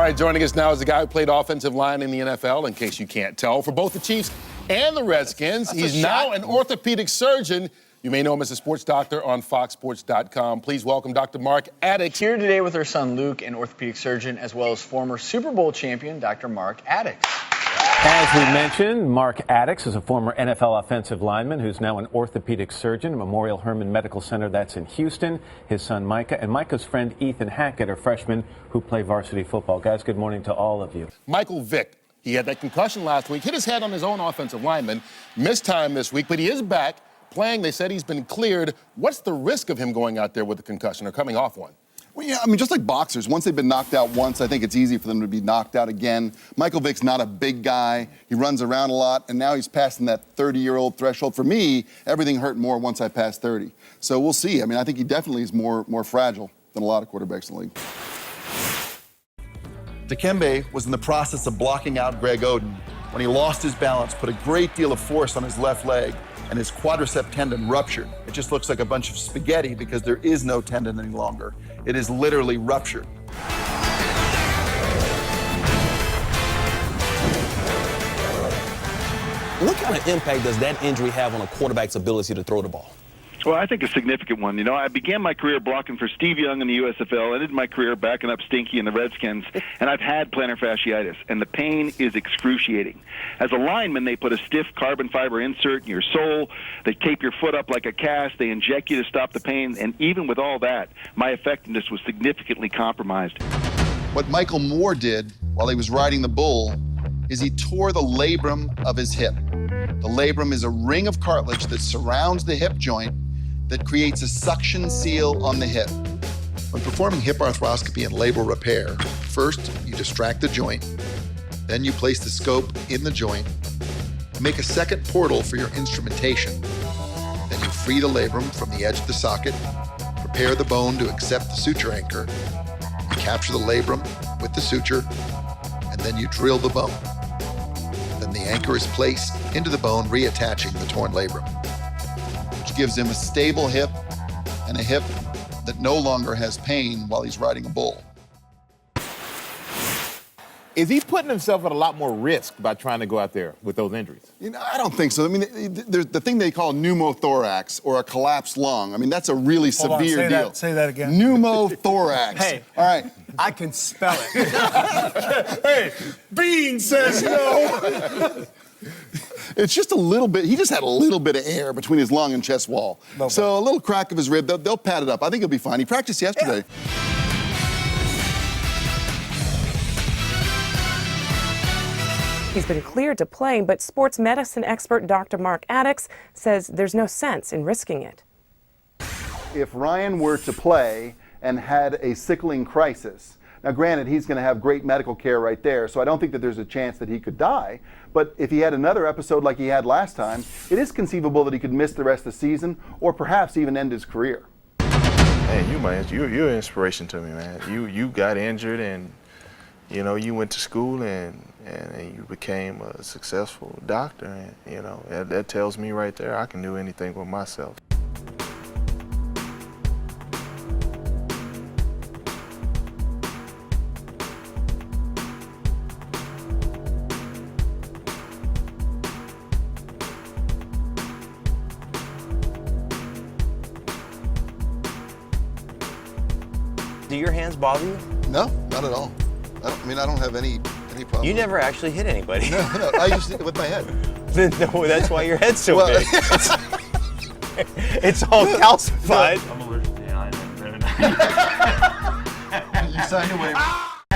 right, joining us now is the guy who played offensive line in the NFL, in case you can't tell, for both the Chiefs and the Redskins. He's now an orthopedic surgeon. You may know him as a sports doctor on foxsports.com. Please welcome Dr. Mark Adickes. Here today with her son Luke, an orthopedic surgeon, as well as former Super Bowl champion Dr. Mark Adickes. As we mentioned, Mark Adickes is a former NFL offensive lineman who's now an orthopedic surgeon at Memorial Hermann Medical Center that's in Houston. His son Micah and Micah's friend Ethan Hackett are freshmen who play varsity football. Guys, good morning to all of you. Michael Vick, he had that concussion last week, hit his head on his own offensive lineman, missed time this week, but he is back playing. They said he's been cleared. What's the risk of him going out there with a concussion or coming off one? Well, yeah, I mean, just like boxers, once they've been knocked out once, I think it's easy for them to be knocked out again. Michael Vick's not a big guy. He runs around a lot, and now he's passing that 30-year-old threshold. For me, everything hurt more once I passed 30. So we'll see. I mean, I think he definitely is more fragile than a lot of quarterbacks in the league. Dikembe was in the process of blocking out Greg Oden when he lost his balance, put a great deal of force on his left leg, and his quadricep tendon ruptured. It just looks like a bunch of spaghetti because there is no tendon any longer. It is literally ruptured. What kind of impact does that injury have on a quarterback's ability to throw the ball? Well, I think a significant one. You know, I began my career blocking for Steve Young in the USFL. I ended my career backing up Stinky in the Redskins, and I've had plantar fasciitis, and the pain is excruciating. As a lineman, they put a stiff carbon fiber insert in your sole. They tape your foot up like a cast. They inject you to stop the pain, and even with all that, my effectiveness was significantly compromised. What Michael Moore did while he was riding the bull is he tore the labrum of his hip. The labrum is a ring of cartilage that surrounds the hip joint that creates a suction seal on the hip. When performing hip arthroscopy and labral repair, first you distract the joint, then you place the scope in the joint, make a second portal for your instrumentation, then you free the labrum from the edge of the socket, prepare the bone to accept the suture anchor, you capture the labrum with the suture, and then you drill the bone. Then the anchor is placed into the bone, reattaching the torn labrum, which gives him a stable hip and a hip that no longer has pain while he's riding a bull. Is he putting himself at a lot more risk by trying to go out there with those injuries? You know, I don't think so. I mean, there's the thing they call pneumothorax or a collapsed lung. I mean, that's a really severe deal. Say that again. Pneumothorax. Hey. All right. I can spell it. Hey, Bean says no. It's just a little bit, he just had a little bit of air between his lung and chest wall. So a little crack of his rib, they'll pad it up. I think he'll be fine. He practiced yesterday. Yeah. He's been cleared to play, but sports medicine expert Dr. Mark Adickes says there's no sense in risking it. If Ryan were to play and had a sickling crisis, now granted, he's going to have great medical care right there, so I don't think that there's a chance that he could die. But if he had another episode like he had last time, it is conceivable that he could miss the rest of the season or perhaps even end his career. Hey, you're an inspiration to me, man. You got injured and, you know, you went to school and you became a successful doctor, and, you know, that tells me right there I can do anything with myself. Do your hands bother you? No, not at all. I don't have any problem. You never actually hit anybody. No, I used to hit it with my head. No, that's why your head's so Well, big. It's all calcified. I'm allergic to iron. You signed away.